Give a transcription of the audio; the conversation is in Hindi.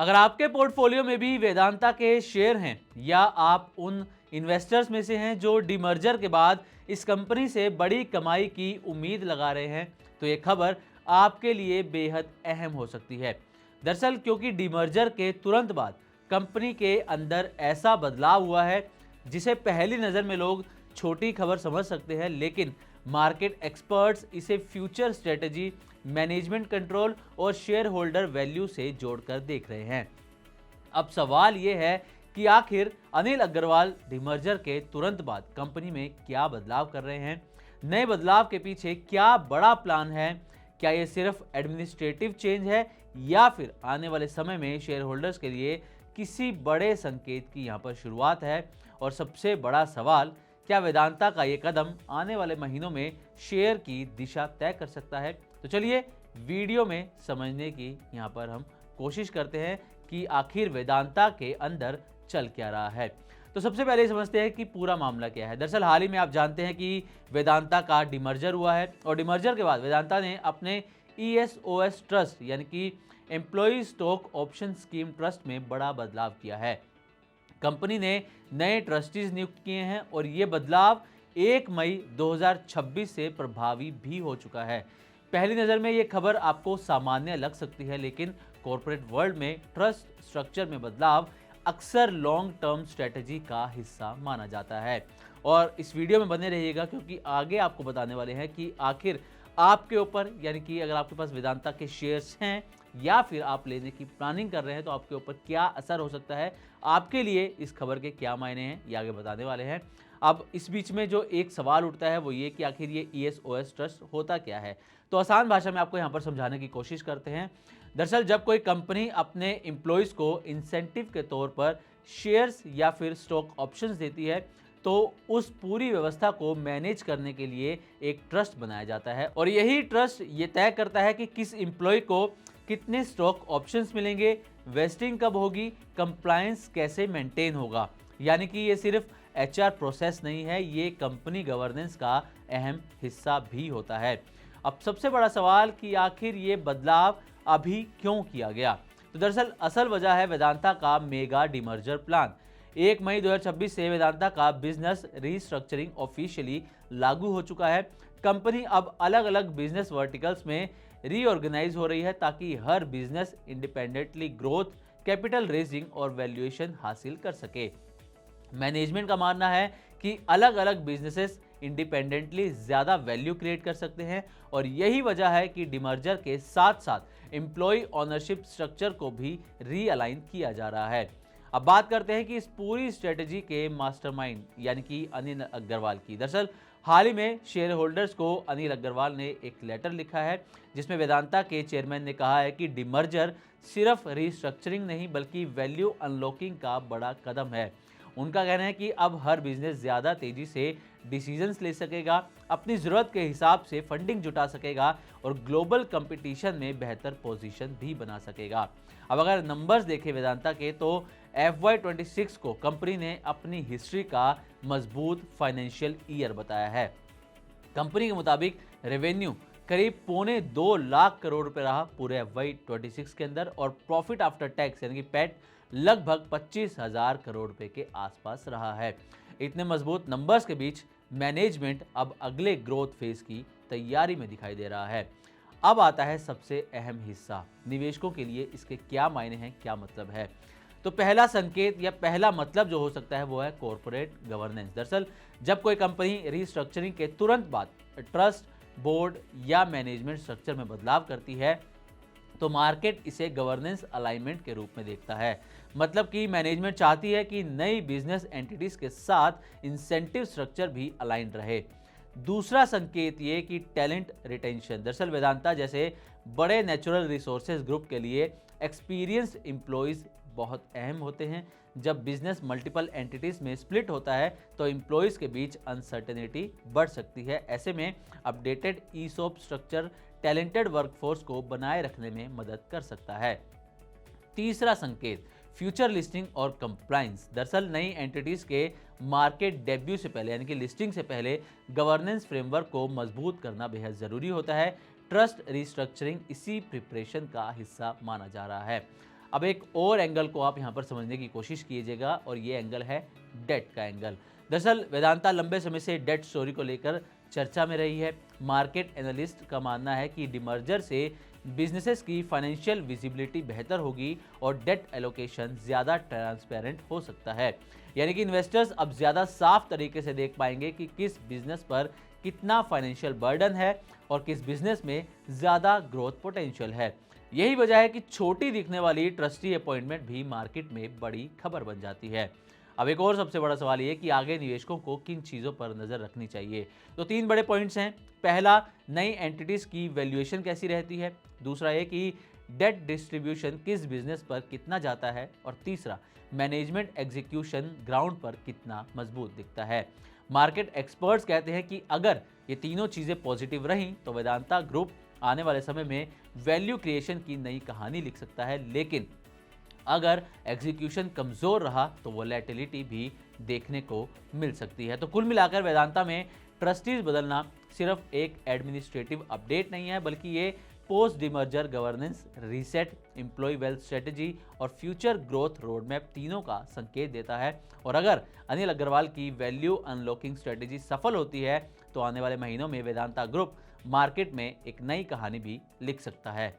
अगर आपके पोर्टफोलियो में भी वेदांता के शेयर हैं या आप उन इन्वेस्टर्स में से हैं जो डीमर्जर के बाद इस कंपनी से बड़ी कमाई की उम्मीद लगा रहे हैं, तो ये खबर आपके लिए बेहद अहम हो सकती है। दरअसल क्योंकि डीमर्जर के तुरंत बाद कंपनी के अंदर ऐसा बदलाव हुआ है जिसे पहली नज़र में लोग छोटी खबर समझ सकते हैं, लेकिन मार्केट एक्सपर्ट्स इसे फ्यूचर स्ट्रेटजी, मैनेजमेंट कंट्रोल और शेयर होल्डर वैल्यू से जोड़कर देख रहे हैं। अब सवाल यह है कि आखिर अनिल अग्रवाल डीमर्जर के तुरंत बाद कंपनी में क्या बदलाव कर रहे हैं, नए बदलाव के पीछे क्या बड़ा प्लान है, क्या ये सिर्फ एडमिनिस्ट्रेटिव चेंज है या फिर आने वाले समय में शेयर होल्डर्स के लिए किसी बड़े संकेत की यहाँ पर शुरुआत है। और सबसे बड़ा सवाल, क्या वेदांता का ये कदम आने वाले महीनों में शेयर की दिशा तय कर सकता है। तो चलिए वीडियो में समझने की यहाँ पर हम कोशिश करते हैं कि आखिर वेदांता के अंदर चल क्या रहा है। तो सबसे पहले समझते हैं कि पूरा मामला क्या है। दरअसल हाल ही में आप जानते हैं कि वेदांता का डिमर्जर हुआ है और डिमर्जर के बाद वेदांता ने अपने ESOS ट्रस्ट यानी कि employ stock option scheme trust में बड़ा बदलाव किया है। कंपनी ने नए ट्रस्टीज नियुक्त किए हैं और ये बदलाव 1 मई 2026 से प्रभावी भी हो चुका है। पहली नज़र में ये खबर आपको सामान्य लग सकती है, लेकिन कॉर्पोरेट वर्ल्ड में ट्रस्ट स्ट्रक्चर में बदलाव अक्सर लॉन्ग टर्म स्ट्रेटजी का हिस्सा माना जाता है। और इस वीडियो में बने रहिएगा क्योंकि आगे आपको बताने वाले हैं कि आखिर आपके ऊपर, यानी कि अगर आपके पास वेदांता के शेयर्स हैं या फिर आप लेने की प्लानिंग कर रहे हैं, तो आपके ऊपर क्या असर हो सकता है, आपके लिए इस खबर के क्या मायने हैं, ये आगे बताने वाले हैं। अब इस बीच में जो एक सवाल उठता है वो ये कि आखिर ये ESOS ट्रस्ट होता क्या है। तो आसान भाषा में आपको यहाँ पर समझाने की कोशिश करते हैं। दरअसल जब कोई कंपनी अपने एम्प्लॉयज़ को इंसेंटिव के तौर पर शेयर्स या फिर स्टॉक ऑप्शंस देती है, तो उस पूरी व्यवस्था को मैनेज करने के लिए एक ट्रस्ट बनाया जाता है और यही ट्रस्ट ये तय करता है कि किस एम्प्लॉय को कितने स्टॉक ऑप्शंस मिलेंगे, वेस्टिंग कब होगी, कंप्लायंस कैसे मेंटेन होगा। यानी कि ये सिर्फ HR प्रोसेस नहीं है, ये कंपनी गवर्नेंस का अहम हिस्सा भी होता है। अब सबसे बड़ा सवाल कि आखिर ये बदलाव अभी क्यों किया गया। तो दरअसल असल वजह है वेदांता का मेगा डिमर्जर प्लान। 1 मई 2026 से वेदांता का बिजनेस रीस्ट्रक्चरिंग ऑफिशियली लागू हो चुका है। कंपनी अब अलग अलग बिजनेस वर्टिकल्स में रीऑर्गेनाइज हो रही है ताकि हर business independently growth, capital raising और वैल्यूएशन हासिल कर सके। मैनेजमेंट का मानना है कि अलग अलग बिजनेसेस इंडिपेंडेंटली ज़्यादा वैल्यू क्रिएट कर सकते हैं और यही वजह है कि डिमर्जर के साथ साथ एम्प्लॉय ओनरशिप स्ट्रक्चर को भी रीअलाइन किया जा रहा है। अब बात करते हैं कि इस पूरी स्ट्रेटजी के मास्टरमाइंड यानी कि अनिल अग्रवाल की। दरअसल हाल ही में शेयर होल्डर्स को अनिल अग्रवाल ने एक लेटर लिखा है जिसमें वेदांता के चेयरमैन ने कहा है कि डिमर्जर सिर्फ रीस्ट्रक्चरिंग नहीं बल्कि वैल्यू अनलॉकिंग का बड़ा कदम है। उनका कहना है कि अब हर बिजनेस ज़्यादा तेज़ी से डिसीजंस ले सकेगा, अपनी ज़रूरत के हिसाब से फंडिंग जुटा सकेगा और ग्लोबल कंपटीशन में बेहतर पोजीशन भी बना सकेगा। अब अगर नंबर्स देखें वेदांता के, तो FY26 को कंपनी ने अपनी हिस्ट्री का मजबूत फाइनेंशियल ईयर बताया है। कंपनी के मुताबिक रेवेन्यू करीब 1.25 लाख करोड़ रुपए रहा पूरे FY26 के अंदर और प्रॉफिट आफ्टर टैक्स यानी कि पैट लगभग 25,000 करोड़ रुपए के आसपास रहा है। इतने मजबूत नंबर्स के बीच मैनेजमेंट अब अगले ग्रोथ फेज की तैयारी में दिखाई दे रहा है। अब आता है सबसे अहम हिस्सा, निवेशकों के लिए इसके क्या मायने हैं, क्या मतलब है। तो पहला संकेत या पहला मतलब जो हो सकता है वो है कॉर्पोरेट गवर्नेंस। दरअसल जब कोई कंपनी रीस्ट्रक्चरिंग के तुरंत बाद ट्रस्ट, बोर्ड या मैनेजमेंट स्ट्रक्चर में बदलाव करती है तो मार्केट इसे गवर्नेंस अलाइनमेंट के रूप में देखता है। मतलब कि मैनेजमेंट चाहती है कि नई बिजनेस एंटिटीज के साथ इंसेंटिव स्ट्रक्चर भी अलाइन रहे। दूसरा संकेत ये कि टैलेंट रिटेंशन। दरअसल वेदांता जैसे बड़े नेचुरल रिसोर्सेज ग्रुप के लिए एक्सपीरियंस्ड एम्प्लॉयज़ बहुत अहम होते हैं। जब बिजनेस मल्टीपल एंटिटीज में स्प्लिट होता है तो एम्प्लॉयज़ के बीच अनसर्टेनिटी बढ़ सकती है। ऐसे में updated ESOP structure talented workforce को बनाए रखने में मदद कर सकता है। तीसरा संकेत, फ्यूचर लिस्टिंग और कंप्लायंस। दरअसल नई एंटिटीज के मार्केट डेब्यू से पहले यानी कि लिस्टिंग से पहले गवर्नेंस फ्रेमवर्क को मजबूत करना बेहद ज़रूरी होता है। ट्रस्ट रिस्ट्रक्चरिंग इसी प्रिपरेशन का हिस्सा माना जा रहा है। अब एक और एंगल को आप यहाँ पर समझने की कोशिश कीजिएगा और ये एंगल है डेट का एंगल। दरअसल वेदांता लंबे समय से डेट स्टोरी को लेकर चर्चा में रही है। मार्केट एनालिस्ट का मानना है कि डिमर्जर से बिजनेसेस की फाइनेंशियल विजिबिलिटी बेहतर होगी और डेट एलोकेशन ज़्यादा ट्रांसपेरेंट हो सकता है। यानी कि इन्वेस्टर्स अब ज़्यादा साफ तरीके से देख पाएंगे कि किस बिजनेस पर कितना फाइनेंशियल बर्डन है और किस बिजनेस में ज़्यादा ग्रोथ पोटेंशियल है। यही वजह है कि छोटी दिखने वाली ट्रस्टी अपॉइंटमेंट भी मार्केट में बड़ी खबर बन जाती है। अब एक और सबसे बड़ा सवाल ये कि आगे निवेशकों को किन चीज़ों पर नज़र रखनी चाहिए। तो 3 बड़े पॉइंट्स हैं। पहला, नई एंटिटीज़ की वैल्यूएशन कैसी रहती है। दूसरा ये कि डेट डिस्ट्रीब्यूशन किस बिजनेस पर कितना जाता है। और तीसरा, मैनेजमेंट एग्जीक्यूशन ग्राउंड पर कितना मजबूत दिखता है। मार्केट एक्सपर्ट्स कहते हैं कि अगर ये तीनों चीज़ें पॉजिटिव रहीं तो वेदांता ग्रुप आने वाले समय में वैल्यू क्रिएशन की नई कहानी लिख सकता है, लेकिन अगर एग्जीक्यूशन कमज़ोर रहा तो वोलेटिलिटी भी देखने को मिल सकती है। तो कुल मिलाकर वेदांता में ट्रस्टीज बदलना सिर्फ एक एडमिनिस्ट्रेटिव अपडेट नहीं है, बल्कि ये post demerger governance, reset, employ wealth strategy और फ्यूचर ग्रोथ रोडमैप तीनों का संकेत देता है। और अगर अनिल अग्रवाल की वैल्यू अनलॉकिंग स्ट्रेटजी सफल होती है तो आने वाले महीनों में वेदांता ग्रुप मार्केट में एक नई कहानी भी लिख सकता है।